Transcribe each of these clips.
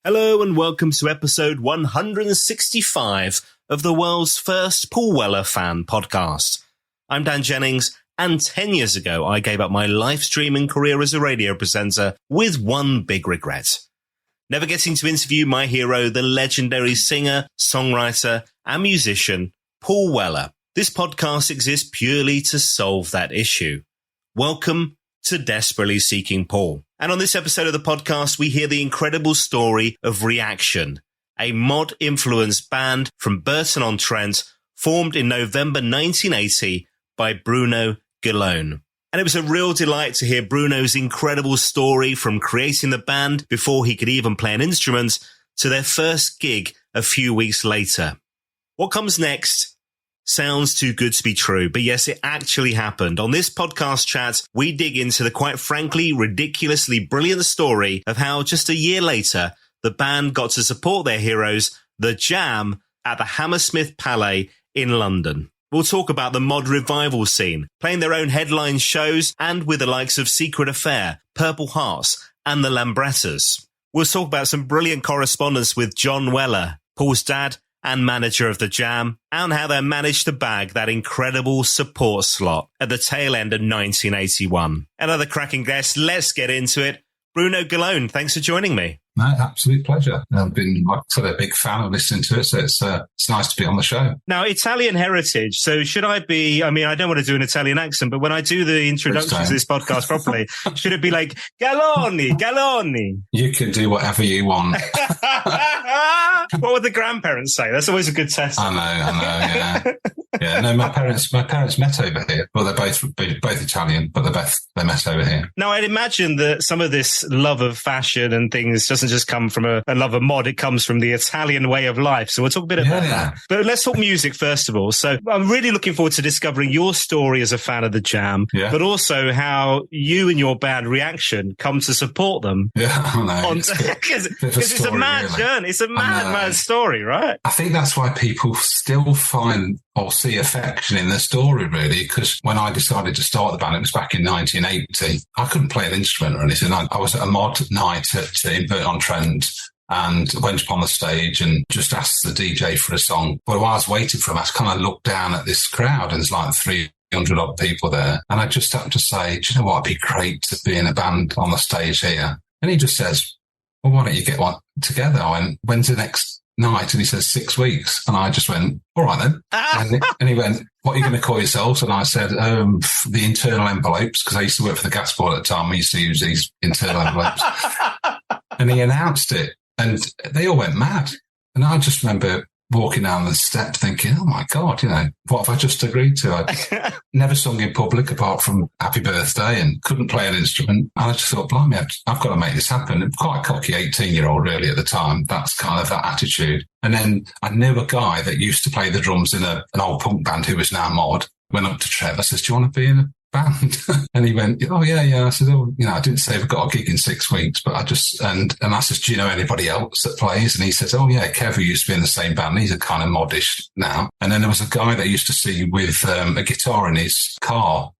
Hello and welcome to episode 165 of the world's first Paul Weller fan podcast. I'm Dan Jennings, and 10 years ago I gave up my live streaming career as a radio presenter with one big regret. Never getting to interview my hero, the legendary singer, songwriter and musician, Paul Weller. This podcast exists purely to solve that issue. Welcome to Desperately Seeking Paul. And on this episode of the podcast, we hear the incredible story of Reaction, a mod-influenced band from Burton-on-Trent formed in November 1980 by Bruno Gallone. And it was a real delight to hear Bruno's incredible story from creating the band before he could even play an instrument to their first gig a few weeks later. What comes next sounds too good to be true, but yes, it actually happened. On this podcast chat, we dig into the quite frankly ridiculously brilliant story of how just a year later, the band got to support their heroes, The Jam, at the Hammersmith Palais in London. We'll talk about the mod revival scene, playing their own headline shows and with the likes of Secret Affair, Purple Hearts and the Lambrettas. We'll talk about some brilliant correspondence with John Weller, Paul's dad and manager of The Jam, and how they managed to bag that incredible support slot at the tail end of 1981. Another cracking guest, let's get into it. Bruno Gallone, thanks for joining me. No, absolute pleasure. I've been, like I said, a big fan of listening to it, so it's nice to be on the show. Now, Italian heritage, so should I be, I don't want to do an Italian accent, but when I do the introduction to this podcast properly, should it be like, Gallone? You can do whatever you want. What would the grandparents say? That's always a good test. I know, yeah. Yeah, no, my parents met over here. Well, they're both Italian, but they met over here. Now, I'd imagine that some of this love of fashion and things doesn't just come from a love of mod, it comes from the Italian way of life. So we'll talk a bit about that. But let's talk music first of all. So I'm really looking forward to discovering your story as a fan of The Jam, but also how you and your band Reaction come to support them. Yeah, I know. Because it's a mad journey. It's a mad story, right? I think that's why people still find or see affection in the story, really, because when I decided to start the band, it was back in 1980. I couldn't play an instrument or anything. I was at a mod night in Burton-on-Trent and went up on the stage and just asked the DJ for a song. But while I was waiting for him, I kind of looked down at this crowd and there's like 300 odd people there. And I just happened to say, do you know what? It'd be great to be in a band on the stage here. And he just says, well, why don't you get one together? I went, when's the next night? And he says 6 weeks. And I just went, all right then. And he went, what are you going to call yourselves? And I said, the internal envelopes, because I used to work for the gas board at the time. We used to use these internal envelopes. And he announced it and they all went mad. And I just remember walking down the step thinking, oh my God, what have I just agreed to? I never sung in public apart from Happy Birthday and couldn't play an instrument. And I just thought, blimey, I've got to make this happen. I'm quite a cocky 18-year-old really at the time. That's kind of that attitude. And then I knew a guy that used to play the drums in an old punk band who was now mod. Went up to Trevor, says, do you want to be in a band? And he went, oh yeah. I said, I didn't say I've got a gig in 6 weeks, but I just, and I said, do you know anybody else that plays? And he said, oh yeah, Kev, who used to be in the same band. He's a kind of modish now. And then there was a guy that I used to see with a guitar in his car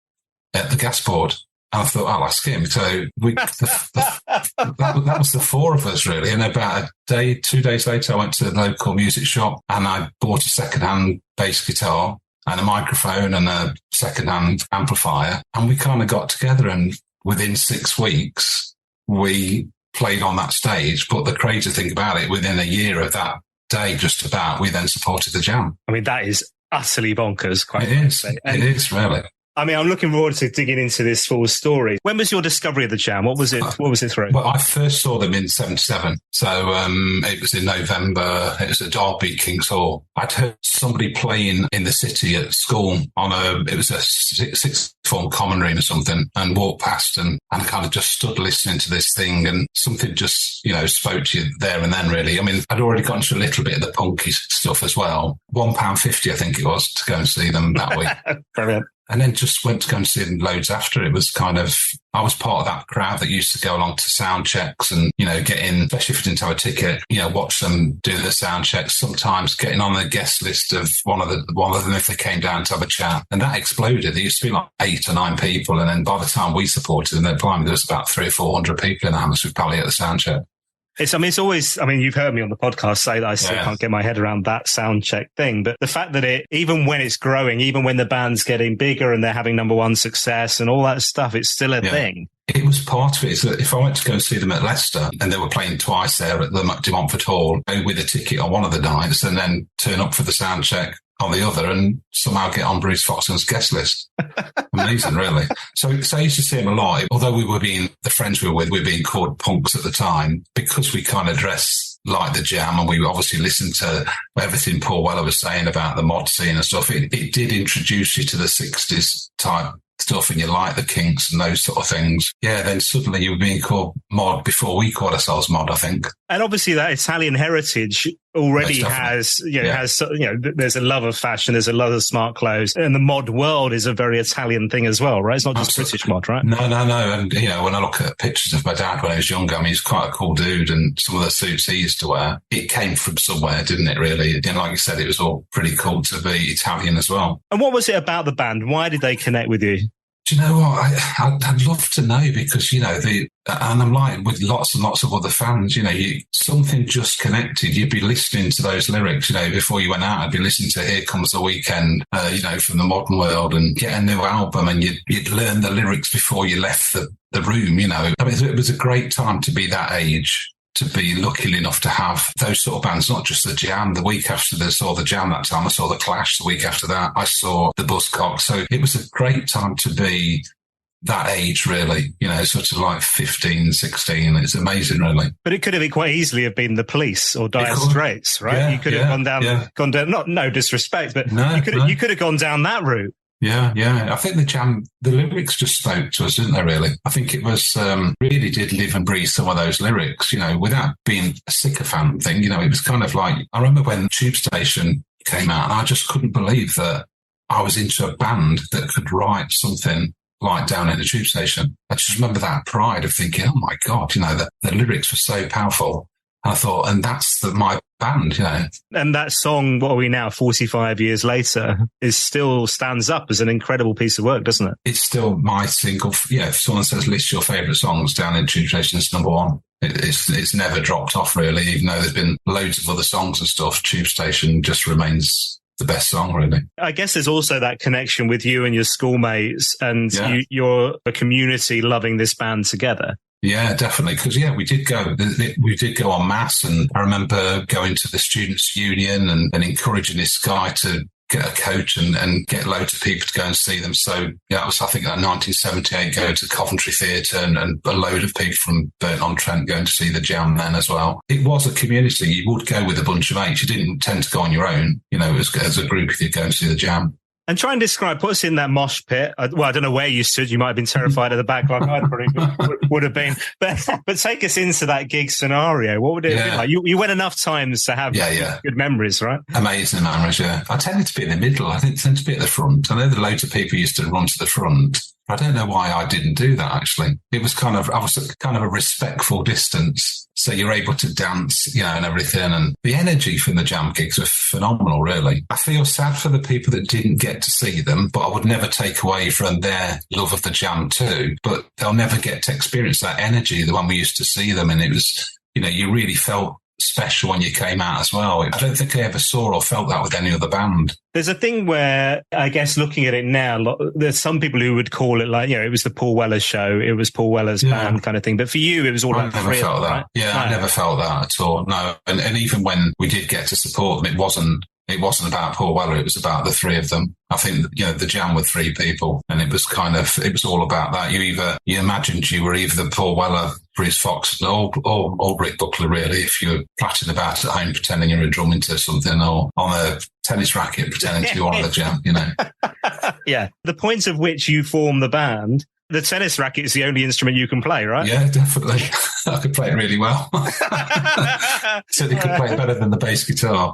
at the gas board. And I thought, I'll ask him. So that was the four of us really. And about 2 days later, I went to the local music shop and I bought a second-hand bass guitar and a microphone and a second-hand amplifier. And we kind of got together and within 6 weeks, we played on that stage. But the crazy thing about it, within a year of that day, just about, we then supported The Jam. That is utterly bonkers. It is, really. I'm looking forward to digging into this full story. When was your discovery of The Jam? What was it? What was it through? Well, I first saw them in 77. So it was in November. It was at Derby King's Hall. I'd heard somebody playing in the city at school it was a sixth form common room or something, and walked past and kind of just stood listening to this thing, and something just, spoke to you there and then, really. I'd already gotten to a little bit of the punky stuff as well. £1.50, I think it was, to go and see them that week. Brilliant. And then just went to go and see them loads after. It was kind of, I was part of that crowd that used to go along to sound checks and, get in, especially if you didn't have a ticket, watch them do the sound checks, sometimes getting on the guest list of one of them if they came down to have a chat. And that exploded. There used to be like 8 or 9 people. And then by the time we supported them, there was about 300 or 400 people in the Hammersmith Palais at the sound check. It's always, you've heard me on the podcast say that I still can't get my head around that sound check thing. But the fact that even when it's growing, even when the band's getting bigger and they're having number one success and all that stuff, it's still a thing. It was part of it. So if I went to go and see them at Leicester and they were playing twice there at the De Montfort Hall, go with a ticket on one of the nights and then turn up for the sound check on the other and somehow get on Bruce Foxton's guest list. Amazing, really. So I used to see him a lot. Although the friends we were being called punks at the time, because we kind of dressed like the Jam and we obviously listened to everything Paul Weller was saying about the mod scene and stuff. It did introduce you to the 60s type stuff and you like the Kinks and those sort of things. Yeah, then suddenly you were being called mod before we called ourselves mod, I think. And obviously that Italian heritage already there's a love of fashion, there's a love of smart clothes, and the mod world is a very Italian thing as well, right? It's not just British mod, right? No. And, when I look at pictures of my dad when he was younger, he's quite a cool dude, and some of the suits he used to wear, it came from somewhere, didn't it, really? And like you said, it was all pretty cool to be Italian as well. And what was it about the band? Why did they connect with you? Do you know what? I'd love to know because, and I'm like with lots and lots of other fans, something just connected. You'd be listening to those lyrics, before you went out, I'd be listening to Here Comes the Weekend, from the modern world and get a new album and you'd learn the lyrics before you left the room, it was a great time to be that age, to be lucky enough to have those sort of bands, not just the Jam. The week after I saw the Jam that time, I saw the Clash. The week after that, I saw the Buzzcocks. So it was a great time to be that age, really, sort of like 15, 16. It's amazing, really. But it could have quite easily have been the Police or Dire Straits, right? Yeah, you could have gone down, not no disrespect, but you could have gone down that route. Yeah. I think the Jam, the lyrics just spoke to us, didn't they, really? I think it was, really did live and breathe some of those lyrics, without being a sycophant thing. It was kind of like, I remember when Tube Station came out and I just couldn't believe that I was into a band that could write something like Down in the Tube Station. I just remember that pride of thinking, oh my God, the lyrics were so powerful. I thought, and that's my band, And that song, what are we now, 45 years later, still stands up as an incredible piece of work, doesn't it? It's still my single. If someone says list your favourite songs, Down in Tube Station is number one. It's never dropped off, really, even though there's been loads of other songs and stuff. Tube Station just remains the best song, really. I guess there's also that connection with you and your schoolmates and you're a community loving this band together. Yeah, definitely. Because, we did go en masse. And I remember going to the Students' Union and encouraging this guy to get a coach and get loads of people to go and see them. So, it was, I think, like 1978, going to Coventry Theatre and a load of people from Burton-on-Trent going to see the Jam then as well. It was a community. You would go with a bunch of mates. You didn't tend to go on your own. As a group, you could go and see the Jam. And try and describe, put us in that mosh pit. Well, I don't know where you stood. You might have been terrified at the back like I probably would have been. But take us into that gig scenario. What would it be like? You went enough times to have good memories, right? Amazing memories, yeah. I tended to be in the middle. I didn't tend to be at the front. I know that loads of people used to run to the front. I don't know why I didn't do that, actually. I was at kind of a respectful distance. So you're able to dance, and everything. And the energy from the Jam gigs were phenomenal, really. I feel sad for the people that didn't get to see them, but I would never take away from their love of the Jam too. But they'll never get to experience that energy, the one we used to see them. And it was, you really felt special when you came out as well. I don't think I ever saw or felt that with any other band. There's a thing where, I guess, looking at it now, there's some people who would call it like, it was the Paul Weller show, it was Paul Weller's band kind of thing. But for you, it was all about never felt that. Right? Yeah, no. I never felt that at all. No. And even when we did get to support them, it wasn't about Paul Weller, it was about the three of them. I think, the Jam were three people, and it was all about that. You imagined you were either the Paul Weller, Bruce Foxton, or Rick Buckler, really, if you were platting about at home pretending you're a drum into something, or on a tennis racket pretending to be one of the Jam, Yeah. The point of which you form the band, the tennis racket is the only instrument you can play, right? Yeah, definitely. I could play it really well. Certainly could play it better than the bass guitar.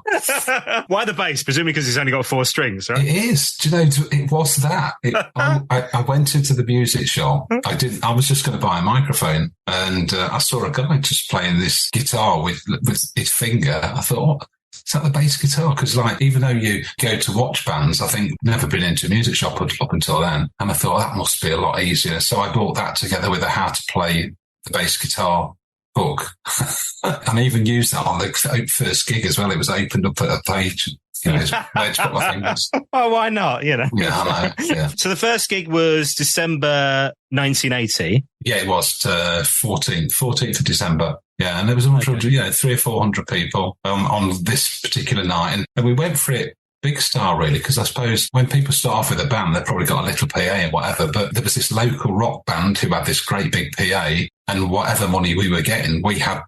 Why the bass? Presumably because it's only got 4 strings, right? It is. Do you know, it was that. I went into the music shop. I was just going to buy a microphone, and I saw a guy just playing this guitar with his finger. I thought, is that the bass guitar? Because, even though you go to watch bands, I think never been into a music shop up until then. And I thought that must be a lot easier. So I brought that together with how to play the bass guitar book. And I even used that on the first gig as well. It was opened up at a page. It's where to put my fingers. Oh, why not? Yeah, I know. Yeah. So the first gig was December 1980. Yeah, it was 14th of December. Yeah, and there was 300, or 400 people on this particular night. And we went for it big style, really, because I suppose when people start off with a band, they've probably got a little PA and whatever, but there was this local rock band who had this great big PA, and whatever money we were getting, we had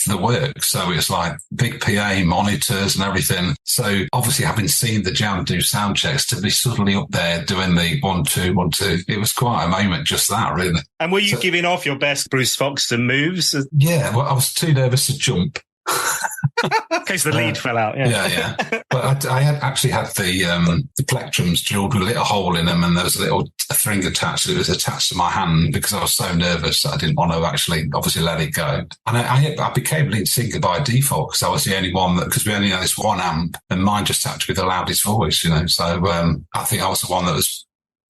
the work. So it was like big PA, monitors and everything. So obviously, having seen the Jam do sound checks, to be suddenly up there doing the 1, 2, 1, 2, it was quite a moment, just that, really. And were you giving off your best Bruce Foxton moves? Yeah, well, I was too nervous to jump. In case the lead fell out. Yeah. But I had actually had the plectrums drilled with a little hole in them, and there was a thing attached. It was attached to my hand because I was so nervous that I didn't want to actually, obviously, let it go. And I became lead singer by default because I was the only one because we only had this one amp, and mine just had to be the loudest voice, So I think I was the one that was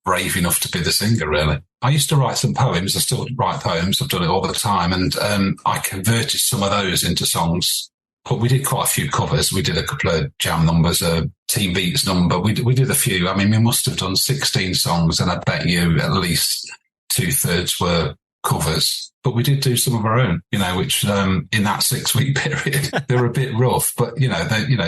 brave enough to be the singer, really. I used to write some poems. I still write poems. I've done it all the time. And I converted some of those into songs. But we did quite a few covers. We did a couple of Jam numbers, a Team Beats number. We did a few. I mean, we must have done 16 songs, and I bet you at least 2/3 were covers. But we did do some of our own, which in that 6-week period, they were a bit rough. But,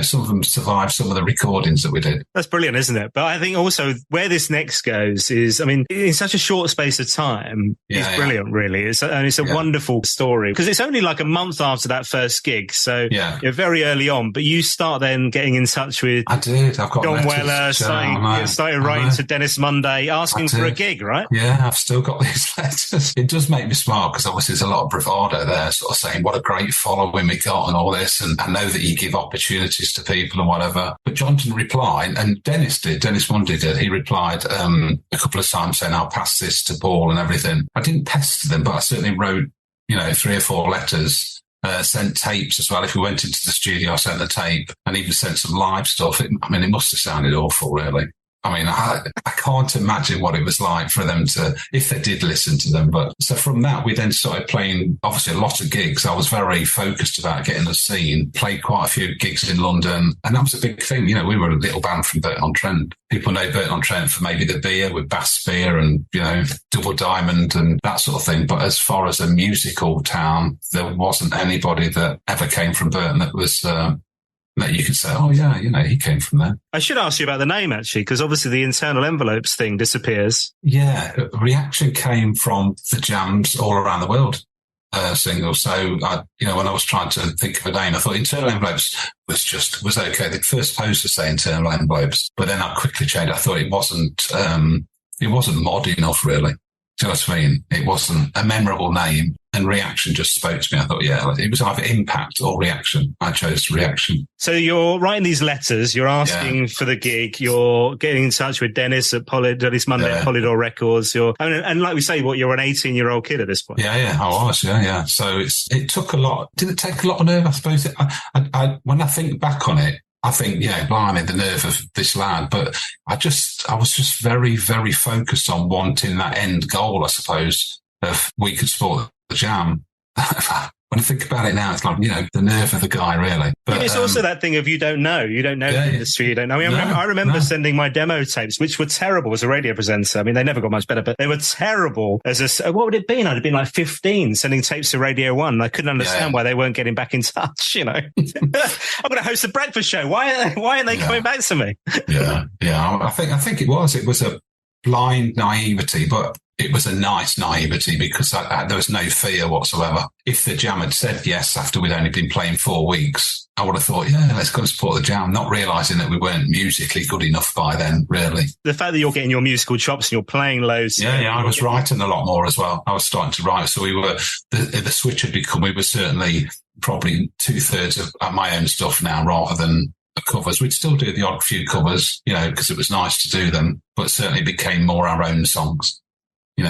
some of them survived some of the recordings that we did. That's brilliant, isn't it? But I think also where this next goes is, I mean, in such a short space of time, it's brilliant, really. It's a wonderful story because it's only like a month after that first gig. So you're very early on, but you start then getting in touch with I did. I've got John Weller, started writing to Dennis Monday, asking for a gig, right? Yeah, I've still got these letters. It does make me smile because obviously there's a lot of bravado there, sort of saying what a great following we got and all this, and I know that you give opportunities to people and whatever. But John didn't reply, and Dennis Monday did. He replied a couple of times saying, I'll pass this to Paul and everything. I didn't pester them, but I certainly wrote, 3 or 4 letters, sent tapes as well. If we went into the studio, I sent the tape and even sent some live stuff. It must have sounded awful, really. I mean, I can't imagine what it was like for them to, if they did listen to them. But so from that, we then started playing, obviously, a lot of gigs. I was very focused about getting a scene, played quite a few gigs in London. And that was a big thing. We were a little band from Burton-on-Trent. People know Burton-on-Trent for maybe the beer with Bass Beer and, Double Diamond and that sort of thing. But as far as a musical town, there wasn't anybody that ever came from Burton that was, that you could say, oh, yeah, he came from there. I should ask you about the name, actually, because obviously the internal envelopes thing disappears. Yeah, Reaction came from the Jams All Around the World single. So, when I was trying to think of a name, I thought internal envelopes was okay. The first poster say internal envelopes, but then I quickly changed. I thought it wasn't mod enough, really. Do you know what I mean? It wasn't a memorable name, and Reaction just spoke to me. I thought, it was either Impact or Reaction. I chose Reaction. So you're writing these letters, you're asking for the gig, you're getting in touch with Dennis at Dennis Monday at Polydor Records. And like we say, you're an 18-year-old kid at this point. Yeah, I was, yeah. So it took a lot. Did it take a lot of nerve? I suppose when I think back on it, I think, blimey, the nerve of this lad. But I was just very, very focused on wanting that end goal, I suppose, of we could support the Jam. When I think about it now, it's like, the nerve of the guy, really. But it's also that thing of you don't know the industry, you don't know. I remember sending my demo tapes, which were terrible as a radio presenter. I mean, they never got much better, but they were terrible what would it have been? I'd have been like 15 sending tapes to Radio 1. I couldn't understand why they weren't getting back in touch, I'm going to host a breakfast show. Why aren't they coming back to me? Yeah. I think it was a blind naivety, but it was a nice naivety because there was no fear whatsoever. If the Jam had said yes after we'd only been playing 4 weeks, I would have thought, let's go and support the Jam, not realising that we weren't musically good enough by then, really. The fact that you're getting your musical chops and you're playing loads. Yeah, I was writing a lot more as well. I was starting to write. So the switch had become, we were certainly probably 2/3 of my own stuff now rather than covers. We'd still do the odd few covers, because it was nice to do them, but certainly became more our own songs.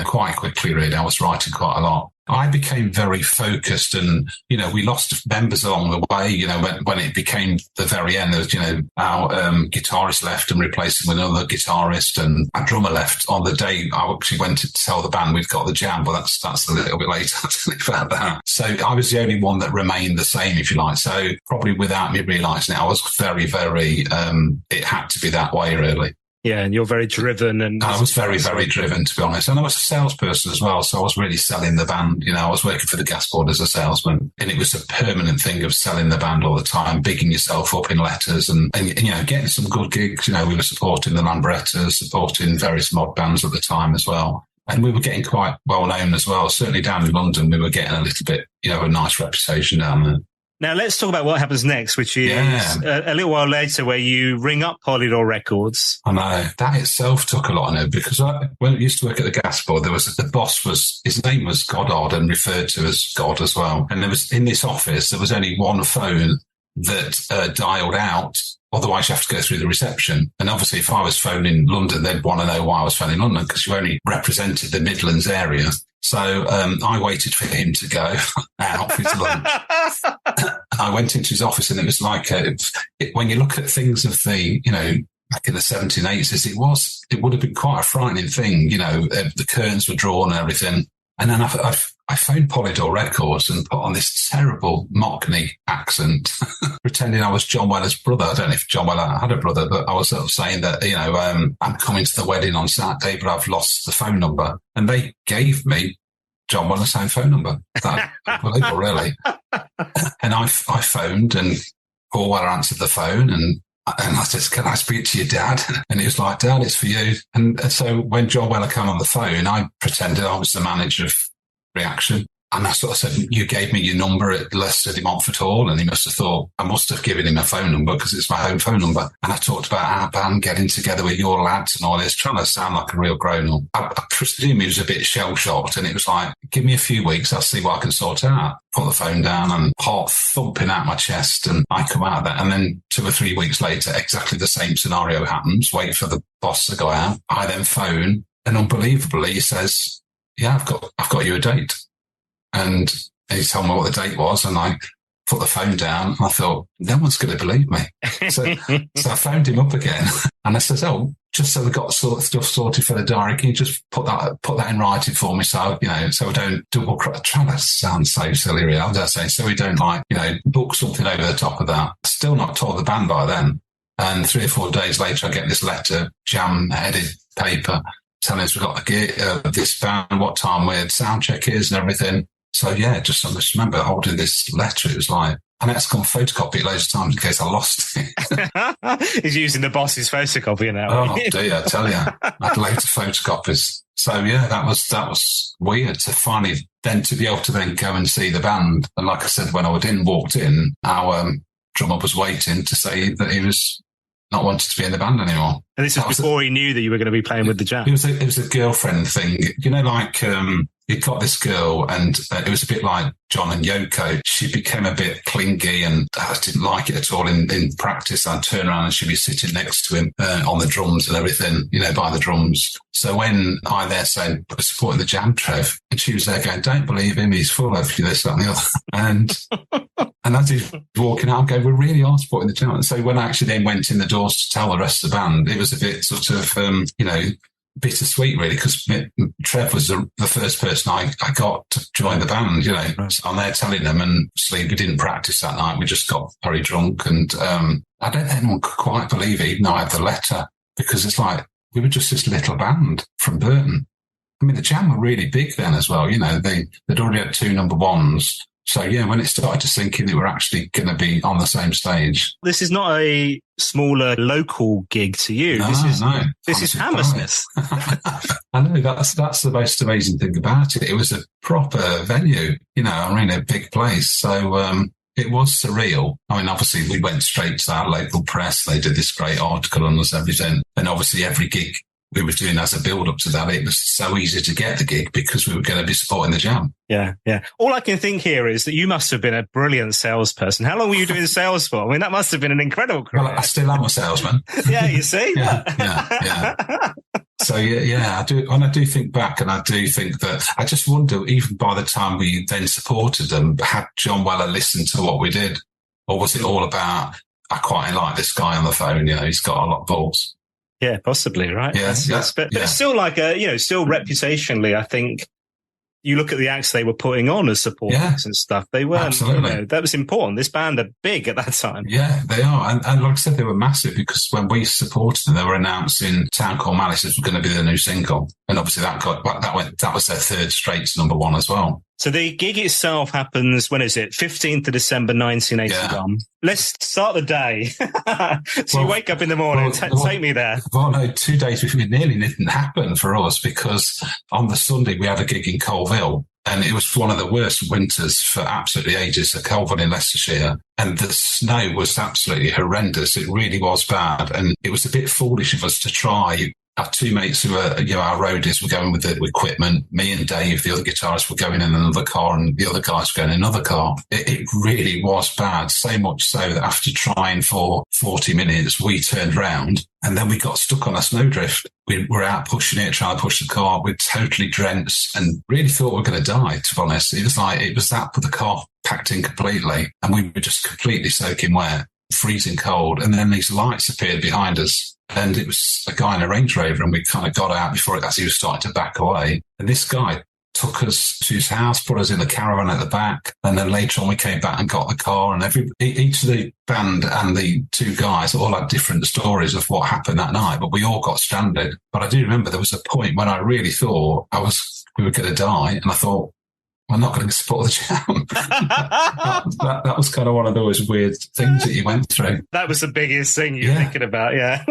Quite quickly, really. I was writing quite a lot. I became very focused, and, we lost members along the way, when it became the very end, there was, our guitarist left and replaced him with another guitarist, and our drummer left on the day I actually went to tell the band we'd got the jam, but that's a little bit later about that. So I was the only one that remained the same, if you like. So probably without me realising it, I was very, very, it had to be that way, really. Yeah, and you're very driven. And I was very, very driven, to be honest. And I was a salesperson as well, so I was really selling the band. I was working for the gas board as a salesman, and it was a permanent thing of selling the band all the time, bigging yourself up in letters and getting some good gigs. We were supporting the Lambrettas, supporting various mod bands at the time as well. And we were getting quite well known as well. Certainly down in London, we were getting a little bit, a nice reputation down there. Now, let's talk about what happens next, which is a little while later where you ring up Polydor Records. I know. That itself took a lot of it, because when I used to work at the gas board, the boss his name was Goddard and referred to as God as well. And in this office, there was only one phone that dialed out. Otherwise, you have to go through the reception. And obviously, if I was phoning London, they'd want to know why I was phoning London, because you only represented the Midlands area. So I waited for him to go out for his lunch. I went into his office, and it was like, when you look at things of the, back in the 70s and 80s, it would have been quite a frightening thing. The curtains were drawn and everything. And then I phoned Polydor Records and put on this terrible Mockney accent, pretending I was John Weller's brother. I don't know if John Weller had a brother, but I was sort of saying that, I'm coming to the wedding on Saturday, but I've lost the phone number. And they gave me John Weller's same phone number. That's unbelievable, really. And I phoned, and Paul Weller answered the phone, and I said, "Can I speak to your dad?" And he was like, "Dad, it's for you." And so when John Weller came on the phone, I pretended I was the manager of Reaction. And I sort of said, "You gave me your number at Leicester de Montfort Hall." And he must have thought I must have given him a phone number, because it's my home phone number. And I talked about our band getting together with your lads and all this, trying to sound like a real grown-up. I presume he was a bit shell-shocked, and it was like, give me a few weeks, I'll see what I can sort out. Put the phone down, and heart thumping out my chest, and I come out of that. And then 2 or 3 weeks later, exactly the same scenario happens. Wait for the boss to go out. I then phone, and unbelievably, he says, "Yeah, I've got you a date." And he told me what the date was, and I put the phone down, and I thought, no one's going to believe me. So I phoned him up again, and I said, "Oh, just so we got stuff sorted for the diary, can you just put that in writing for me, so so we don't double cross." Trying to sound so silly, really. I was saying, so we don't book something over the top of that. Still not told the band by then. And 3 or 4 days later, I get this letter, jam-headed paper, telling us we've got a gig, this band, what time weird sound check is, and everything. So yeah, I just remember holding this letter. It was like, and I had to come photocopy it loads of times in case I lost it. He's using the boss's photocopy now. Oh dear, I tell you, I had loads of photocopies. So yeah, that was weird to finally then to be able to then go and see the band. And like I said, when I walked in, our drummer was waiting to say that he was not wanted to be in the band anymore. And this was before he knew that you were going to be playing with the Jam. It was a girlfriend thing, like. He'd got this girl, and it was a bit like John and Yoko. She became a bit clingy, and I didn't like it at all. In practice, I'd turn around and she'd be sitting next to him on the drums and everything, by the drums. So when I there said, supporting the Jam, Trev, and she was there going, "Don't believe him, he's full of this, that and the other." And as he's walking out, I'm going, "We really are supporting the Jam." And so when I actually then went in the doors to tell the rest of the band, it was a bit sort of, bittersweet, really, because Trev was the first person I got to join the band, Right. So I'm there telling them, and we didn't practice that night. We just got very drunk, and I don't think anyone could quite believe it, even though I had the letter, because it's like we were just this little band from Burton. I mean, the Jam were really big then as well. They'd already had 2 number ones. So, yeah, when it started to sink in, they were actually going to be on the same stage. This is not a smaller local gig to you. No, this is Hammersmith. I know, that's the most amazing thing about it. It was a proper venue, a big place. So it was surreal. I mean, obviously, we went straight to our local press. They did this great article on us, everything. And obviously, every gig we were doing as a build-up to that, it was so easy to get the gig because we were going to be supporting the Jam. Yeah. All I can think here is that you must have been a brilliant salesperson. How long were you doing sales for? I mean, that must have been an incredible career. Well, I still am a salesman. Yeah, you see? Yeah. So I do. And I do think back, and I do think that I just wonder, even by the time we then supported them, had John Weller listened to what we did? Or was it all about, I quite like this guy on the phone, he's got a lot of balls. Yeah, possibly, right? Yeah, but it's still like still reputationally, I think you look at the acts they were putting on as support acts and stuff. They weren't, absolutely. That was important. This band are big at that time. Yeah, they are. And like I said, they were massive because when we supported them, they were announcing Town Called Malice was going to be their new single. And obviously that was their third straight to number one as well. So the gig itself happens, when is it? 15th of December, 1981. Yeah. Let's start the day. You wake up in the morning, take me there. Well, no, 2 days before, it nearly didn't happen for us because on the Sunday we had a gig in Colville. And it was one of the worst winters for absolutely ages at Colville in Leicestershire. And the snow was absolutely horrendous. It really was bad. And it was a bit foolish of us to try. Our two mates who were, our roadies were going with the equipment. Me and Dave, the other guitarist, were going in another car and the other guys were going in another car. It really was bad. So much so that after trying for 40 minutes, we turned round and then we got stuck on a snowdrift. We were out pushing it, trying to push the car. We're totally drenched and really thought we were going to die, to be honest. It was that with the car packed in completely and we were just completely soaking wet, freezing cold. And then these lights appeared behind us. And it was a guy in a Range Rover, and we kind of got out before as he was starting to back away. And this guy took us to his house, put us in the caravan at the back, and then later on we came back and got the car. And each of the band and the two guys all had different stories of what happened that night, but we all got stranded. But I do remember there was a point when I really thought we were going to die, and I thought, I'm not going to support the jam. that was kind of one of those weird things that you went through. That was the biggest thing you're thinking about, yeah.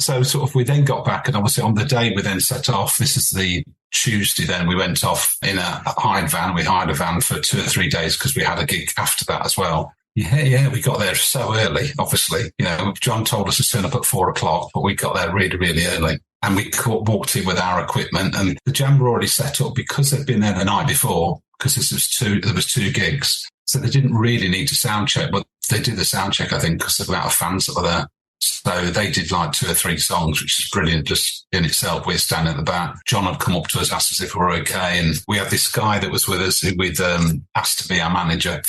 So sort of we then got back and obviously on the day we then set off, this is the Tuesday then, we went off in a hired van. We hired a van for 2 or 3 days because we had a gig after that as well. Yeah, we got there so early, obviously. John told us to turn up at 4:00, but we got there really, really early. And we walked in with our equipment and the jam were already set up because they'd been there the night before because there was two gigs. So they didn't really need to sound check, but they did the sound check, I think, because of the amount of fans that were there. So they did like 2 or 3 songs, which is brilliant just in itself. We're standing at the back. John had come up to us, asked us if we were okay. And we had this guy that was with us who we'd asked to be our manager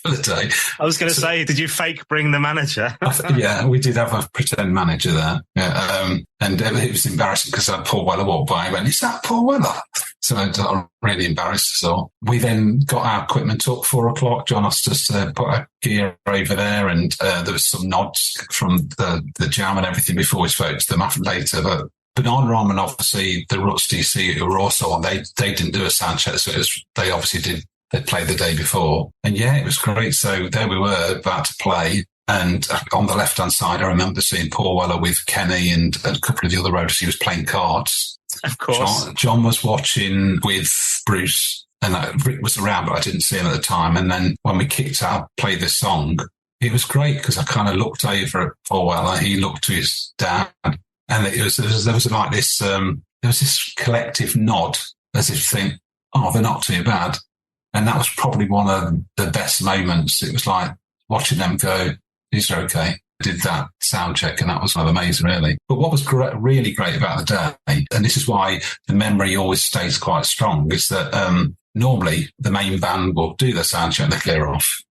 for the day. I was going to say, did you fake bring the manager? Yeah, we did have a pretend manager there. Yeah, and it was embarrassing because Paul Weller walked by and went, "Is that Paul Weller?" So I'm really embarrassed us all. We then got our equipment up 4:00. John asked us to put our gear over there and there was some nods from the jam and everything before we spoke to them later. But Banana Rhyme and obviously the Ruts DC who were also on, they didn't do a sound check. So they obviously did. They played the day before. And yeah, it was great. So there we were about to play. And on the left-hand side, I remember seeing Paul Weller with Kenny and a couple of the other roadies. He was playing cards. Of course. John was watching with Bruce and Rick was around, but I didn't see him at the time. And then when we kicked out, played this song, it was great because I kind of looked over at Paul Weller. He looked to his dad and there was like this, there was this collective nod as if to think, oh, they're not too bad. And that was probably one of the best moments. It was like watching them go, these are okay. I did that sound check and that was amazing, really. But what was really great about the day, and this is why the memory always stays quite strong, is that normally the main band will do the sound check, they clear off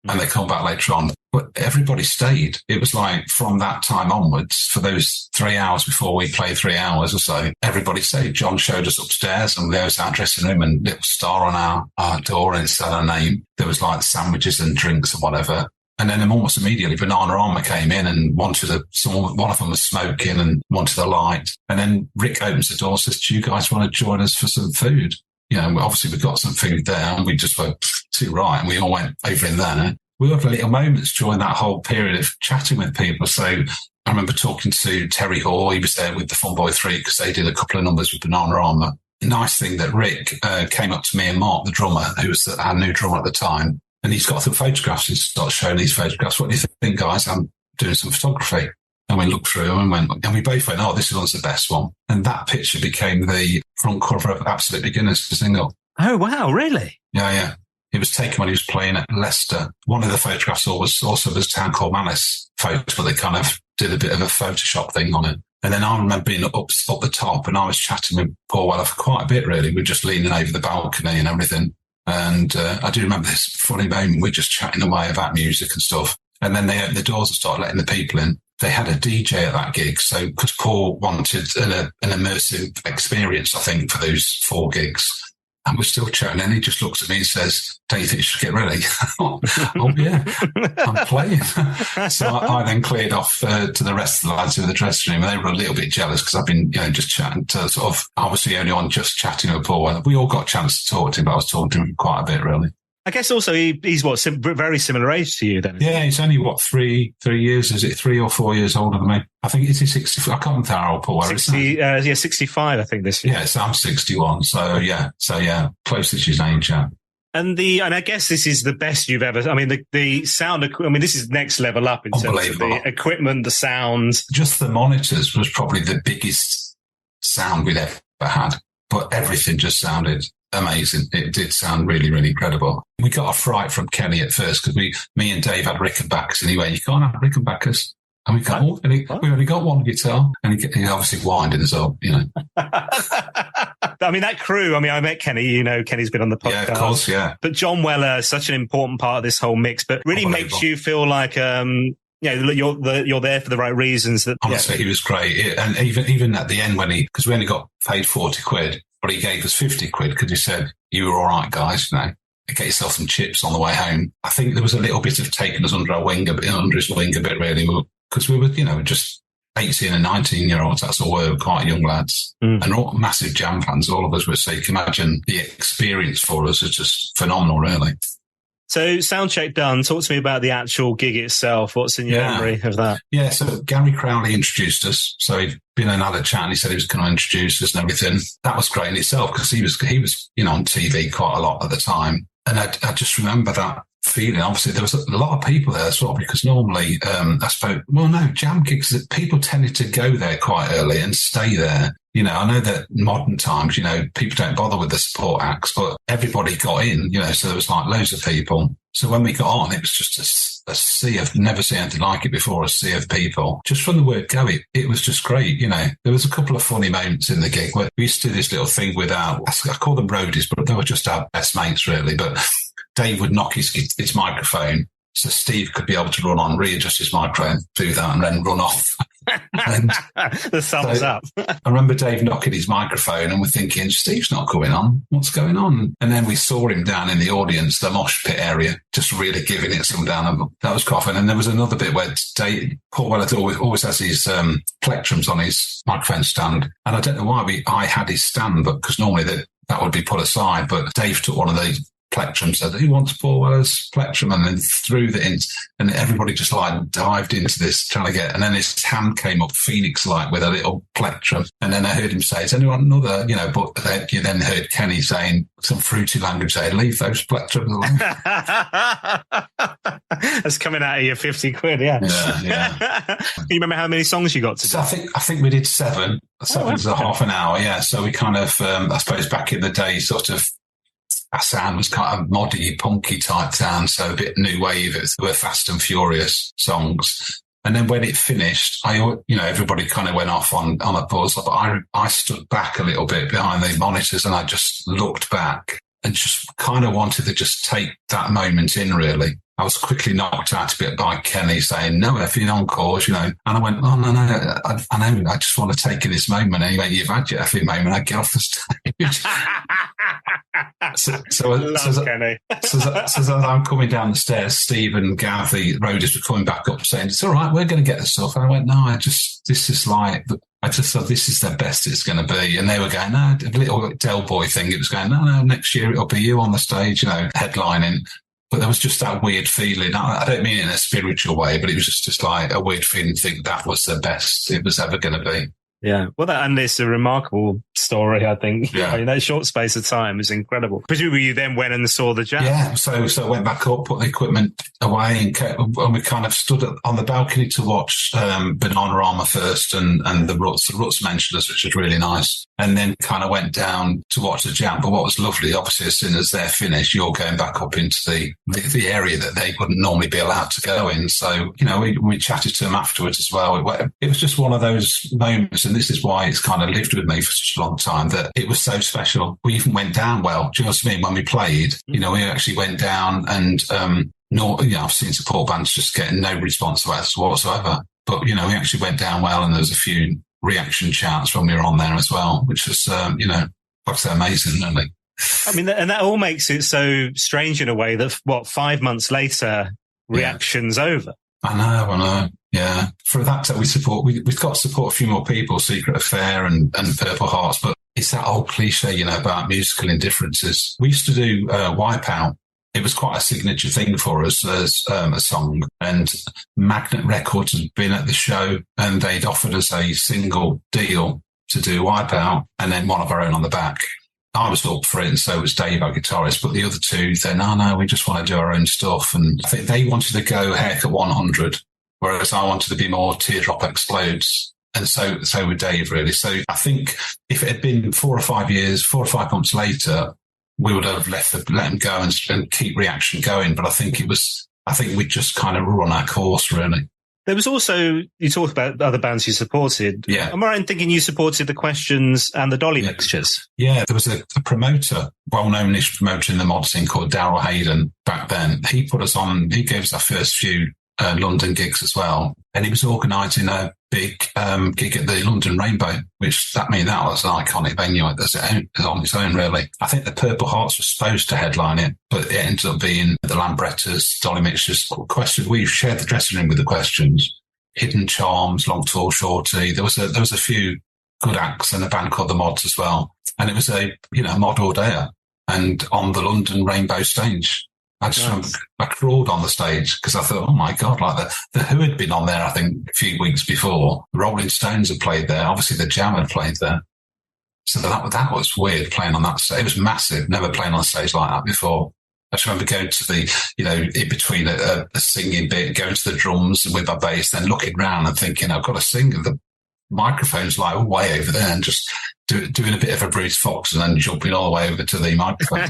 and they come back later on. But everybody stayed. It was like from that time onwards, for those 3 hours before we played 3 hours or so, everybody stayed. John showed us upstairs and there was our dressing room and little star on our door and it said our name. There was like sandwiches and drinks and whatever. And then almost immediately, Banana Rhyme came in and one of them was smoking and wanted a light. And then Rick opens the door and says, "Do you guys want to join us for some food?" Obviously we got some food there and we just went, too right. And we all went over in there. We had little moments during that whole period of chatting with people. So I remember talking to Terry Hall. He was there with the Fun Boy 3 because they did a couple of numbers with Banana Rhyme. The nice thing that Rick came up to me and Mark, the drummer, who was our new drummer at the time, and he's got some photographs and starts showing these photographs. "What do you think, guys? I'm doing some photography." And we looked through and we both went, "Oh, this one's the best one." And that picture became the front cover of Absolute Beginners single. Oh, wow, really? Yeah. It was taken when he was playing at Leicester. One of the photographs was also his Town Called Malice photos, but they kind of did a bit of a Photoshop thing on it. And then I remember being up the top, and I was chatting with Paul Weller for quite a bit, really. We're just leaning over the balcony and everything. And I do remember this funny moment. We're just chatting away about music and stuff. And then they opened the doors and started letting the people in. They had a DJ at that gig. So, because Paul wanted an immersive experience, I think, for those 4 gigs. And we're still chatting, and he just looks at me and says, "Don't you think you should get ready?" Oh, yeah, I'm playing. So I then cleared off to the rest of the lads in the dressing room, and they were a little bit jealous because I've been, just chatting to sort of, I was the only one just chatting with Paul. We all got a chance to talk to him, but I was talking to him quite a bit, really. I guess also he's very similar age to you then. Yeah, he's only 3 years, is it 3 or 4 years older than me? I think he's 60. I can't remember how old Paul is. 65, I think this year. Yeah, so I'm 61. So yeah, closest his age. Yeah. And I guess this is the best you've ever. I mean, the sound. I mean, this is next level up in terms of the equipment, the sound. Just the monitors was probably the biggest sound we'd ever had, but everything just sounded amazing. It did sound really, really incredible. We got a fright from Kenny at first because me and Dave had Rickenbackers, and he went, "You can't have Rickenbackers." And we go, we only got one guitar, and he obviously winding us up, I mean, that crew, I met Kenny, Kenny's been on the podcast. Yeah, of course, yeah. But John Weller, such an important part of this whole mix, but really makes you feel like, you're there for the right reasons. Honestly, he was great. And even at the end because we only got paid 40 quid, but he gave us 50 quid because he said, "You were all right, guys, get yourself some chips on the way home." I think there was a little bit of taking us under his wing a bit, really, because we were, just 18 and 19-year-olds. That's all. We were quite young lads, and all massive Jam fans. All of us were. So you can imagine the experience for us is just phenomenal, really. So soundcheck done. Talk to me about the actual gig itself. What's in your memory of that? Yeah, so Gary Crowley introduced us. So he'd been in another chat, and he said he was going to introduce us and everything. That was great in itself because he was on TV quite a lot at the time. And I just remember that feeling. Obviously, there was a lot of people there as well, because normally, jam gigs, people tended to go there quite early and stay there. I know that modern times, people don't bother with the support acts, but everybody got in, so there was like loads of people. So when we got on, it was just a sea of, never seen anything like it before, a sea of people. Just from the word go, it was just great, There was a couple of funny moments in the gig where we used to do this little thing with I call them roadies, but they were just our best mates, really. But Dave would knock his microphone, so Steve could be able to run on, readjust his microphone, do that, and then run off. And the thumbs up. I remember Dave knocking his microphone, and we're thinking, Steve's not coming on. What's going on? And then we saw him down in the audience, the mosh pit area, just really giving it some down. That was quite fun. And there was another bit where Paul Weller always has his plectrums on his microphone stand. And I don't know why I had his stand, but because normally that would be put aside. But Dave took one of the plectrum, said, "Who wants Paul Weller's plectrum?" and then threw that in, and everybody just dived into this trying to get, and then his hand came up Phoenix-like with a little plectrum, and then I heard him say, "Is anyone another?" But you then heard Kenny saying some fruity language, saying, "Leave those plectrums alone." That's coming out of your 50 quid, yeah. You remember how many songs you got to do? So I think we did 7. 7's a half an hour, yeah. So we kind of, I suppose back in the day, sort of, our sound was kind of moddy, punky type sound, so a bit new wave. It were Fast and Furious songs. And then when it finished, everybody kind of went off on a pause. But I stood back a little bit behind the monitors, and I just looked back and just kind of wanted to just take that moment in, really. I was quickly knocked out a bit by Kenny saying, "No effing encores," And I went, "Oh, no, I know, I just want to take in this moment." And he went, "You've had your effing moment, I get off the stage." So as I'm coming down the stairs, Steve and Gav, the roadies, were coming back up saying, "It's all right, we're going to get the stuff." And I went, "No, I just thought this is the best it's going to be." And they were going, "No," a little Del Boy thing. It was going, no, next year it'll be you on the stage, headlining. But there was just that weird feeling. I don't mean it in a spiritual way, but it was just like a weird feeling to think that was the best it was ever going to be. Yeah. Well, and it's a remarkable story, I think. Yeah. I mean, that short space of time is incredible. Presumably you then went and saw the jam. Yeah. So I went back up, put the equipment away, and we kind of stood on the balcony to watch Bananarama first and the Ruts. The Ruts mentioned us, which was really nice. And then kind of went down to watch the jam. But what was lovely, obviously, as soon as they're finished, you're going back up into the area that they wouldn't normally be allowed to go in. So, we chatted to them afterwards as well. It was just one of those moments, and this is why it's kind of lived with me for such a long time, that it was so special. We even went down well. Do you know what I mean? When we played, we actually went down and, I've seen support bands just getting no response whatsoever. But, we actually went down well, and there was a few reaction chats when we were on there as well, which was, like I say, amazing, really. I mean, and that all makes it so strange in a way that, 5 months later, reaction's over. I know. Yeah. For that, we've got to support a few more people, Secret Affair and Purple Hearts, but it's that old cliche, about musical indifferences. We used to do Wipeout. It was quite a signature thing for us as a song, and Magnet Records had been at the show and they'd offered us a single deal to do Wipeout and then one of our own on the back. I was up for it, and so was Dave, our guitarist, but the other two, they're, no, we just want to do our own stuff. And I think they wanted to go Haircut 100, whereas I wanted to be more Teardrop Explodes. And so would Dave, really. So I think if it had been 4 or 5 months later, we would have let them go and keep reaction going. But I think we just kind of run our course, really. There was also, you talked about other bands you supported. Yeah. Am I right in thinking you supported the Questions and the Dolly Mixtures? Yeah, there was a promoter, well-known-ish promoter in the mod scene called Daryl Hayden back then. He put us on, he gave us our first few London gigs as well. And he was organising a big gig at the London Rainbow, which that was an iconic venue on its own, really. I think the Purple Hearts were supposed to headline it, but it ended up being the Lambrettas, Dolly Mixtures, Questions. We shared the dressing room with the Questions, Hidden Charms, Long Tall Shorty. There was a few good acts and a band called the Mods as well. And it was a mod all day and on the London Rainbow stage. I crawled on the stage because I thought, oh my God, like the Who had been on there, I think, a few weeks before. The Rolling Stones had played there. Obviously, the Jam had played there. So that was weird playing on that stage. It was massive, never playing on a stage like that before. I just remember going to the, in between a singing bit, going to the drums with my bass, then looking round and thinking, I've got to sing. The microphone's like way over there, and just doing a bit of a Bruce Fox and then jumping all the way over to the microphone.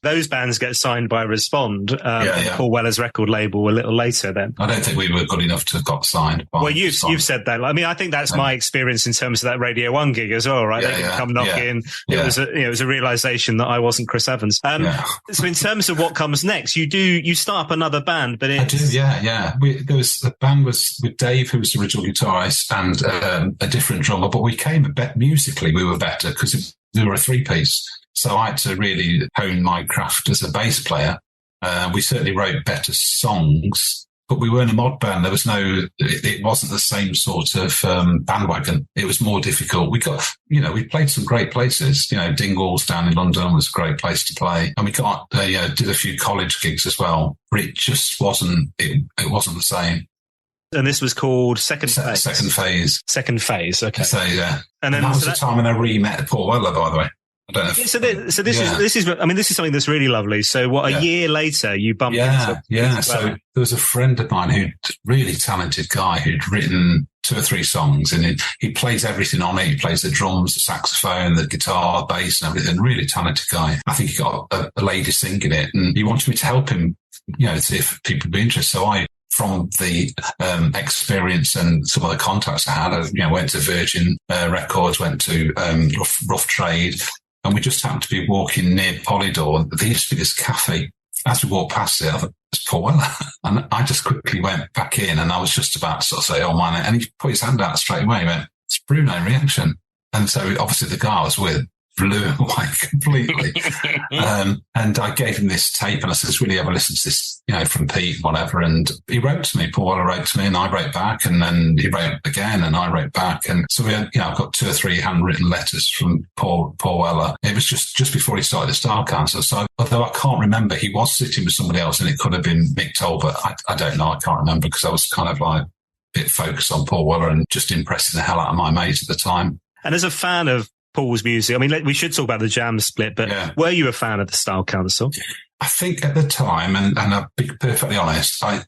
Those bands get signed by Respond, Paul Weller's record label, a little later then. I don't think we were good enough to have got signed. Well, you've said that. I mean, I think that's my experience in terms of that Radio 1 gig as well, right? They can come knock in. It was a realisation that I wasn't Chris Evans. So in terms of what comes next, you start up another band, but I do, yeah. The band was with Dave, who was the original guitarist, and a different drummer, but we came musically, we were better because we were a three-piece. So I had to really hone my craft as a bass player. We certainly wrote better songs, but we weren't a mod band. There was it wasn't the same sort of bandwagon. It was more difficult. We got, we played some great places. Dingwalls down in London was a great place to play. And we got, did a few college gigs as well, but it just wasn't, it wasn't the same. And this was called Second Phase. Second Phase, okay. So, yeah. And that was the time when I re-met Paul Weller, by the way. I don't know. This is something that's really lovely. So a year later you bumped into Weller. So there was a friend of mine who'd really talented guy who'd written 2 or 3 songs, and he plays everything on it. He plays the drums, the saxophone, the guitar, bass and everything. Really talented guy. I think he got a lady singing it, and he wanted me to help him, see if people would be interested. So from the experience and some of the contacts I had, went to Virgin Records, went to Rough Trade, and we just happened to be walking near Polydor. There used to be this cafe. As we walked past it, I thought, it's Paul Weller. And I just quickly went back in, and I was just about to sort of say, oh, man. And he put his hand out straight away. He went, it's Bruno Reaction. And so obviously the guy I was with blew him away completely. And I gave him this tape, and I said, will you ever listen to this, from Pete, whatever? And he wrote to me. Paul Weller wrote to me, and I wrote back, and then he wrote again, and I wrote back. And so we had, I've got 2 or 3 handwritten letters from Paul Weller. It was just before he started the Star Cancer. So although I can't remember, he was sitting with somebody else, and it could have been Mick Toll, but I don't know. I can't remember because I was kind of like bit focused on Paul Weller and just impressing the hell out of my mate at the time. And as a fan of Paul's music, I mean, we should talk about the Jam split, but were you a fan of the Style Council? I think at the time, and I'll be perfectly honest, I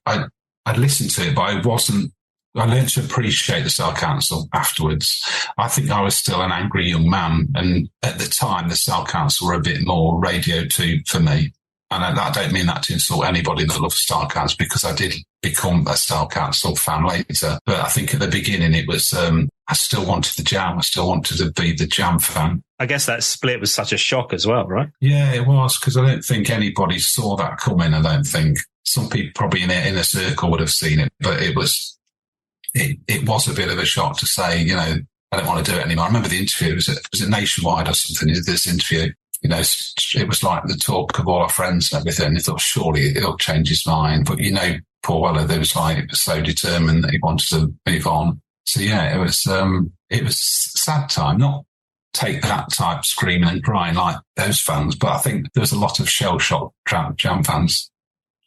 listened to it, but I learned to appreciate the Style Council afterwards. I think I was still an angry young man, and at the time, the Style Council were a bit more Radio 2 for me. And I don't mean that to insult anybody that loves Style Council, because I did become a Style Council fan later. But I think at the beginning it was, I still wanted the Jam. I still wanted to be the Jam fan. I guess that split was such a shock as well, right? Yeah, it was, because I don't think anybody saw that coming. I don't think some people probably in their inner circle would have seen it, but it was a bit of a shock to say, you know, I don't want to do it anymore. I remember the interview. Was it Nationwide or something? He did this interview. You know, it was like the talk of all our friends and everything. He thought, surely it'll change his mind. But, you know, Paul Weller, there was so determined that he wanted to move on. So, yeah, it was a sad time. Not take that type screaming and crying like those fans, but I think there was a lot of shell-shocked Jam fans.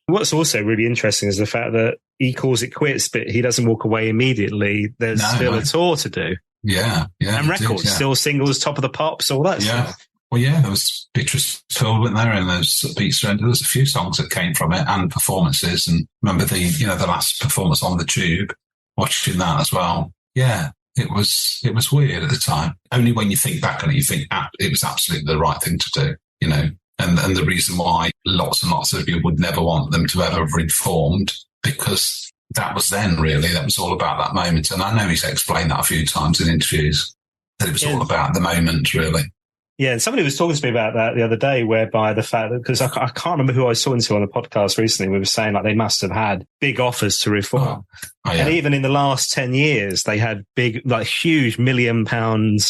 What's also really interesting is the fact that he calls it quits, but he doesn't walk away immediately. There's still a tour to do. Yeah. And records, still singles, Top of the Pops, all that stuff. Well, yeah, there was Beatrice Field went there, and there's Beat Surrender. There's a few songs that came from it and performances. And remember the last performance on the Tube, watching that as well. Yeah, it was weird at the time. Only when you think back on it, you think it was absolutely the right thing to do, you know. And the reason why lots and lots of you would never want them to ever have reformed, because that was then, really. That was all about that moment. And I know he's explained that a few times in interviews, that it was all about the moment, really. Yeah, and somebody was talking to me about that the other day, whereby the fact that, because I can't remember who I was talking to on a podcast recently, we were saying like they must have had big offers to reform. And even in the last 10 years, they had big, like huge £1 million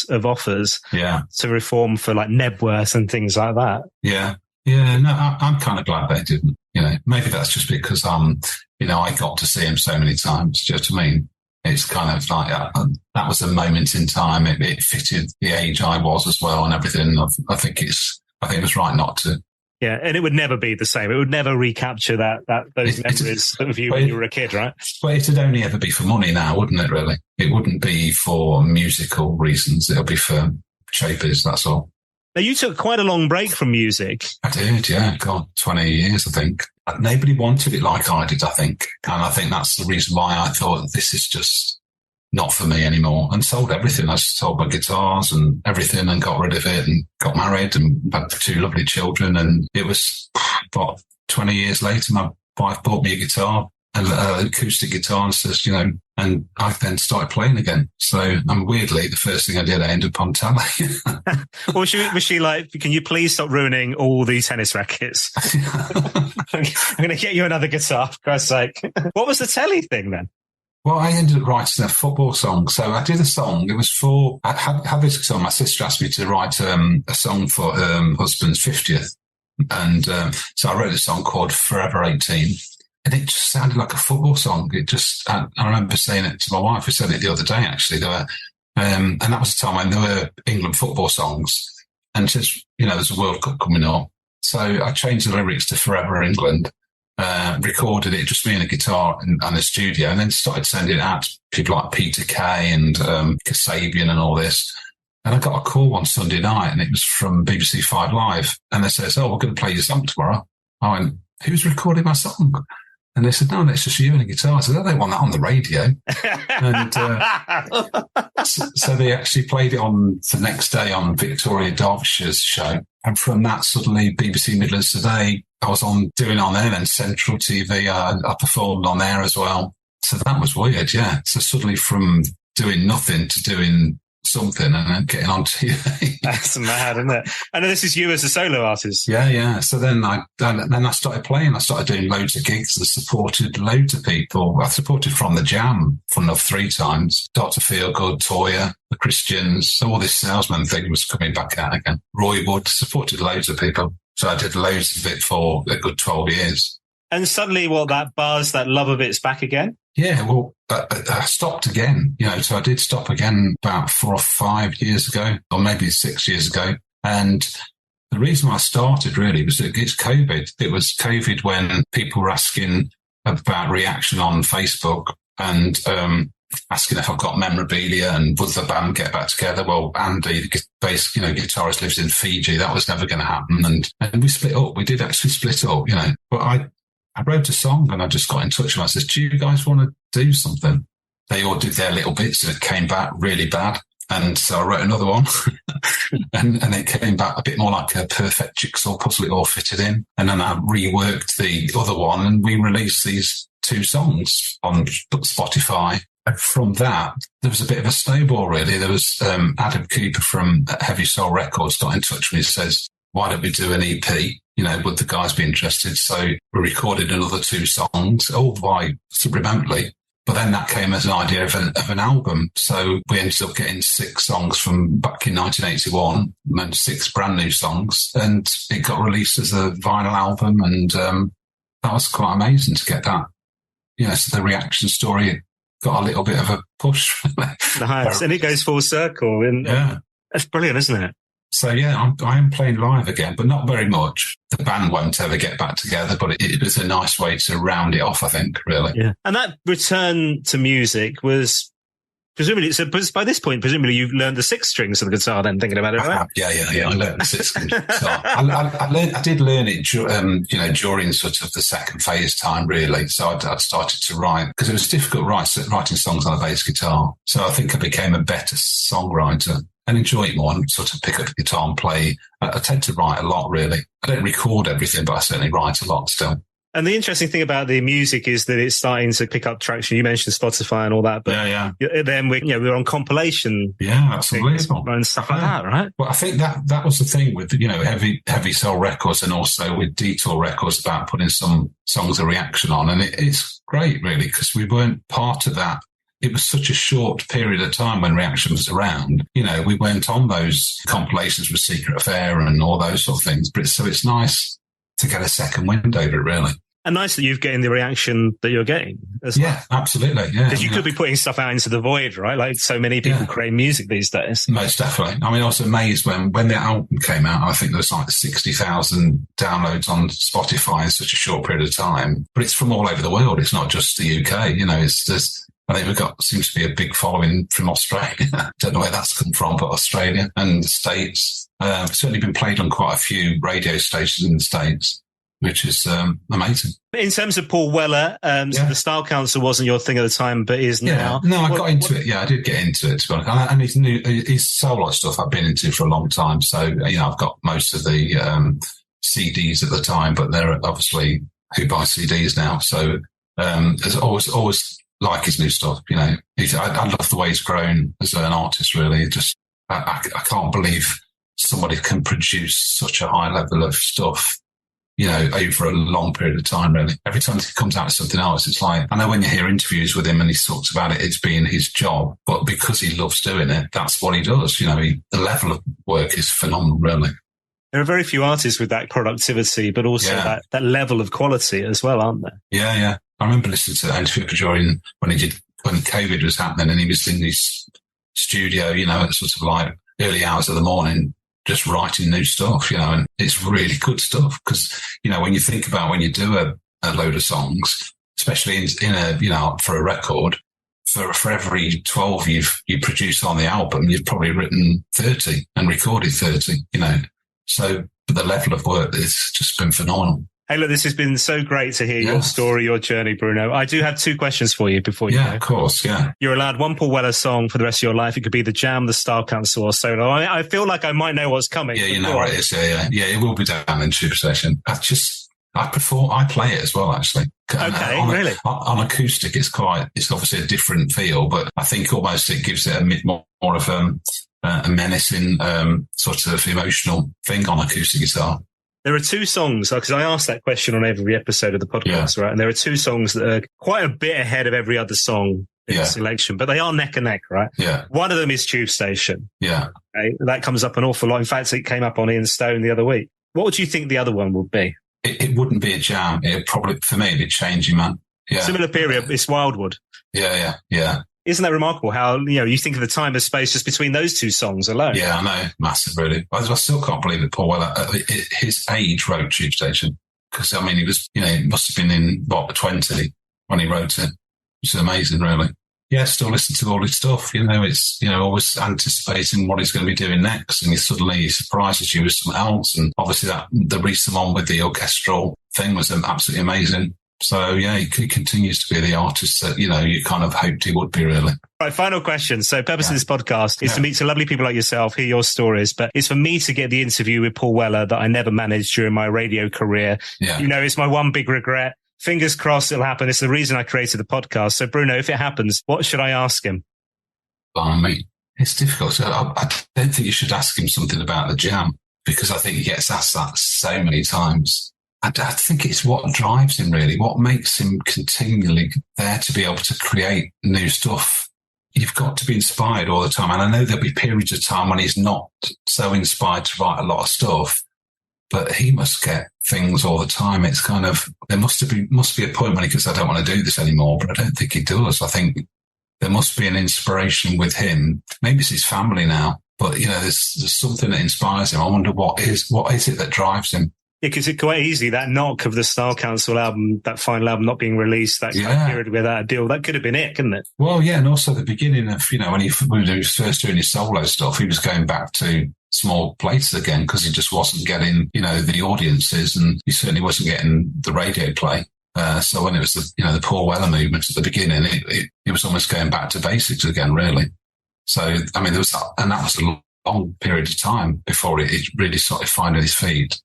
of offers to reform for like Nebworth and things like that. Yeah. No, I'm kind of glad they didn't. You know, maybe that's just because I got to see him so many times. Do you know what I mean? It's kind of like that was a moment in time. It fitted the age I was as well and everything. I think it was right not to. Yeah, and it would never be the same. It would never recapture those memories of you when you were a kid, right? But it'd only ever be for money now, wouldn't it, really? It wouldn't be for musical reasons. It'll be for showbiz, that's all. Now, you took quite a long break from music. I did, yeah. God, 20 years, I think. Nobody wanted it like I did, I think. And I think that's the reason why I thought this is just not for me anymore, and sold everything. I sold my guitars and everything and got rid of it and got married and had 2 lovely children. And it was, 20 years later, my wife bought me a guitar, an acoustic guitar, and says, you know, and I then started playing again. So, and weirdly, the first thing I did, I ended up on telly. Well, was she like, can you please stop ruining all these tennis rackets? I'm going to get you another guitar, for Christ's sake. What was the telly thing then? Well, I ended up writing a football song. So I did a song. It was I had this song. My sister asked me to write a song for her husband's 50th. And so I wrote a song called Forever 18. And it just sounded like a football song. I remember saying it to my wife, who said it the other day, actually. There were, and that was the time when there were England football songs. And just, you know, there's a World Cup coming up. So I changed the lyrics to Forever England, recorded it, just me and a guitar and a studio, and then started sending it out to people like Peter Kay and Kasabian and all this. And I got a call one Sunday night, and it was from BBC 5 Live. And they said, we're going to play your song tomorrow. I went, who's recording my song? And they said, no, that's just you and a guitar. I said, I don't want that on the radio. And so they actually played it on the next day on Victoria Dershire's show. And from that, suddenly BBC Midlands Today, I was doing on there, then Central TV, I performed on there as well. So that was weird, yeah. So suddenly from doing nothing to doing something and then getting on TV. That's mad, isn't it? I know this is you as a solo artist. Yeah. So then I started playing. I started doing loads of gigs. I supported loads of people. I supported from the Jam, fun enough, 3 times. Dr. Feelgood, Toya, the Christians. So all this salesman thing was coming back out again. Roy Wood, supported loads of people. So I did loads of it for a good 12 years. And suddenly, that buzz, that love of it's back again? Yeah, well, I stopped again, you know, so I did stop again about 4 or 5 years ago, or maybe 6 years ago. And the reason I started really was it's COVID. It was COVID when people were asking about reaction on Facebook. and asking if I've got memorabilia and would the band get back together. Well, Andy, the bass, guitarist, lives in Fiji. That was never going to happen. And we split up. We did actually split up, But I wrote a song and I just got in touch with them. I said, do you guys want to do something? They all did their little bits and it came back really bad. And so I wrote another one and it came back a bit more like a perfect jigsaw puzzle. It all fitted in. And then I reworked the other one and we released these 2 songs on Spotify. And from that, there was a bit of a snowball, really. There was Adam Cooper from Heavy Soul Records got in touch with me and says, why don't we do an EP? Would the guys be interested? So we recorded another 2 songs, all by remotely. But then that came as an idea of an album. So we ended up getting 6 songs from back in 1981 and 6 brand new songs. And it got released as a vinyl album. And that was quite amazing to get that. So the reaction story got a little bit of a push. Nice. And it goes full circle. And yeah. That's brilliant, isn't it? So, yeah, I am playing live again, but not very much. The band won't ever get back together, but it was a nice way to round it off, I think, really. Yeah. And that return to music was presumably, so by this point, presumably you've learned the 6 strings of the guitar then, thinking about it, right? Yeah. I learned the 6 strings of the guitar. I did learn it, during sort of the second phase time, really. So I'd started to write, because it was difficult writing songs on a bass guitar. So I think I became a better songwriter. And enjoy it more and sort of pick up the guitar and play. I tend to write a lot, really. I don't record everything, but I certainly write a lot still. And the interesting thing about the music is that it's starting to pick up traction. You mentioned Spotify and all that, but then we're on compilation. Yeah, that's unbelievable. And stuff like that, right? Well, I think that was the thing with, Heavy Soul Records and also with Detour Records about putting some songs of reaction on. And it's great, really, because we weren't part of that. It was such a short period of time when Reaction was around. We weren't on those compilations with Secret Affair and all those sort of things. So it's nice to get a second wind over it, really. And nice that you're getting the reaction that you're getting as well. Yeah, absolutely. Yeah. Because you could be putting stuff out into the void, right? Like so many people create music these days. Most definitely. I was amazed when the album came out. I think there was like 60,000 downloads on Spotify in such a short period of time. But it's from all over the world. It's not just the UK. I think seems to be a big following from Australia. Don't know where that's come from, but Australia and the States. Certainly been played on quite a few radio stations in the States, which is amazing. In terms of Paul Weller, so the Style Council wasn't your thing at the time, but is now. No, I got into it. Yeah, I did get into it, to be honest. And his solo stuff I've been into for a long time. So, I've got most of the CDs at the time, but they're obviously who buy CDs now. So there's always like his new stuff, I love the way he's grown as an artist, really. I can't believe somebody can produce such a high level of stuff, over a long period of time, really. Every time he comes out with something else, it's like, I know when you hear interviews with him and he talks about it, it's being his job, but because he loves doing it, that's what he does. The level of work is phenomenal, really. There are very few artists with that productivity, but also that level of quality as well, aren't there? Yeah. I remember listening to that interview during when COVID was happening and he was in his studio, at sort of like early hours of the morning, just writing new stuff, and it's really good stuff because, when you think about when you do a load of songs, especially in a, for a record, for every 12 you produce on the album, you've probably written 30 and recorded 30, So the level of work has just been phenomenal. Hey, look, this has been so great to hear your story, your journey, Bruno. I do have 2 questions for you before you go. Yeah, of course, yeah. You're allowed one Paul Weller song for the rest of your life. It could be The Jam, The Style Council, or solo. I feel like I might know what's coming. Yeah, you know what it is. Yeah, it will be down in Tube Session. I play it as well, actually. Okay, really? On acoustic, it's obviously a different feel, but I think almost it gives it a bit more of a menacing sort of emotional thing on acoustic guitar. There are 2 songs, because I asked that question on every episode of the podcast, right? And there are 2 songs that are quite a bit ahead of every other song in the selection, but they are neck and neck, right? Yeah. One of them is Tube Station. Yeah. Okay? That comes up an awful lot. In fact, it came up on Ian Stone the other week. What would you think the other one would be? It wouldn't be a jam. It probably, for me, it'd be Changing Man. Yeah. Similar period, it's Wildwood. Yeah. Isn't that remarkable how, you think of the time and space just between those 2 songs alone? Yeah, I know. Massive, really. I still can't believe that Paul Weller, at his age, wrote Tube Station. Because, he was, he must have been in, 20 when he wrote it. It's amazing, really. Yeah, still listen to all his stuff. It's, always anticipating what he's going to be doing next. And he surprises you with something else. And obviously the recent one with the orchestral thing was absolutely amazing. So, yeah, he continues to be the artist that, you kind of hoped he would be, really. Right, final question. So purpose of this podcast is to meet some lovely people like yourself, hear your stories, but it's for me to get the interview with Paul Weller that I never managed during my radio career. Yeah. It's my one big regret. Fingers crossed it'll happen. It's the reason I created the podcast. So Bruno, if it happens, what should I ask him? Blimey. It's difficult. So I don't think you should ask him something about the Jam, because I think he gets asked that so many times. I think it's what drives him, really, what makes him continually there to be able to create new stuff. You've got to be inspired all the time. And I know there'll be periods of time when he's not so inspired to write a lot of stuff, but he must get things all the time. It's kind of, there must be a point when he goes, I don't want to do this anymore, but I don't think he does. I think there must be an inspiration with him. Maybe it's his family now, but there's something that inspires him. I wonder what is it that drives him? Yeah, because it quite easily, that knock of the Style Council album, that final album not being released, that kind of period without a deal, that could have been it, couldn't it? Well, yeah, and also the beginning of, when he was first doing his solo stuff, he was going back to small places again because he just wasn't getting, the audiences, and he certainly wasn't getting the radio play. So when it was the Paul Weller movement at the beginning, it was almost going back to basics again, really. So, I mean, that was a long period of time before it really started finding his feet.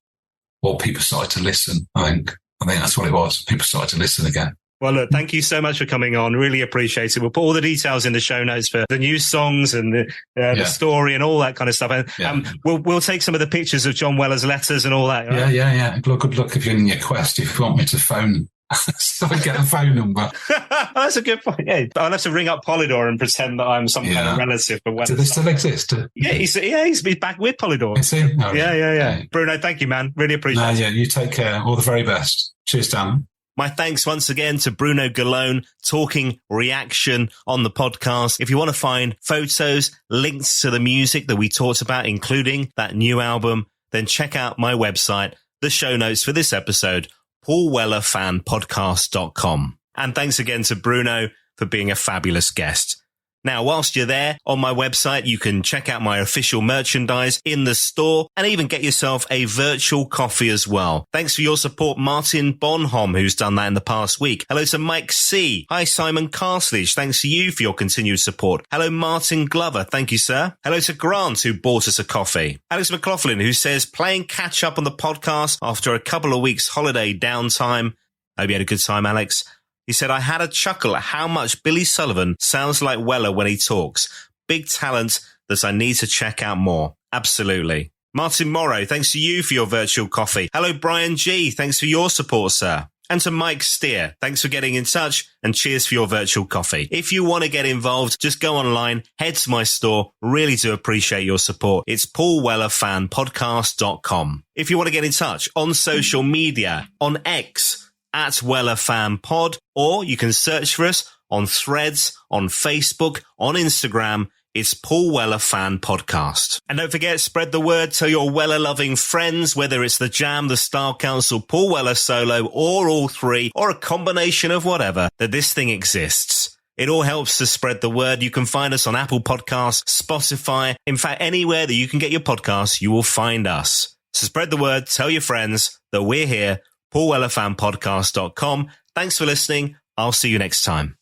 Well, people started to listen, I think that's what it was. People started to listen again. Well, look, thank you so much for coming on. Really appreciate it. We'll put all the details in the show notes for the new songs and the story and all that kind of stuff. And we'll take some of the pictures of John Weller's letters and all that. Right? Yeah. Good luck if you're in your quest. If you want me to phone, so I get a phone number. That's a good point. Yeah, I'll have to ring up Polydor and pretend that I'm some kind of relative. Do they still exist? Yeah, he's back with Polydor. Is he? Oh, yeah. Bruno, thank you, man. Really appreciate it. Yeah, you take care. All the very best. Cheers, Dan. My thanks once again to Bruno Gallone, talking reaction on the podcast. If you want to find photos, links to the music that we talked about, including that new album, then check out my website, the show notes for this episode, paulwellerfanpodcast.com. And thanks again to Bruno for being a fabulous guest. Now, whilst you're there on my website, you can check out my official merchandise in the store and even get yourself a virtual coffee as well. Thanks for your support, Martin Bonhom, who's done that in the past week. Hello to Mike C. Hi, Simon Carslage. Thanks to you for your continued support. Hello, Martin Glover. Thank you, sir. Hello to Grant, who bought us a coffee. Alex McLaughlin, who says, playing catch up on the podcast after a couple of weeks holiday downtime. Hope you had a good time, Alex. He said, I had a chuckle at how much Billy Sullivan sounds like Weller when he talks. Big talent that I need to check out more. Absolutely. Martin Morrow, thanks to you for your virtual coffee. Hello, Brian G. Thanks for your support, sir. And to Mike Steer, thanks for getting in touch and cheers for your virtual coffee. If you want to get involved, just go online, head to my store. Really do appreciate your support. It's paulwellerfanpodcast.com. If you want to get in touch on social media, on X, at Weller Fan Pod, or you can search for us on Threads, on Facebook, on Instagram. It's Paul Weller Fan Podcast. And don't forget, spread the word, tell your Weller-loving friends, whether it's the Jam, the Style Council, Paul Weller solo, or all three, or a combination of whatever, that this thing exists. It all helps to spread the word. You can find us on Apple Podcasts, Spotify. In fact, anywhere that you can get your podcasts, you will find us. So spread the word, tell your friends that we're here. paulwellerfanpodcast.com. Thanks for listening. I'll see you next time.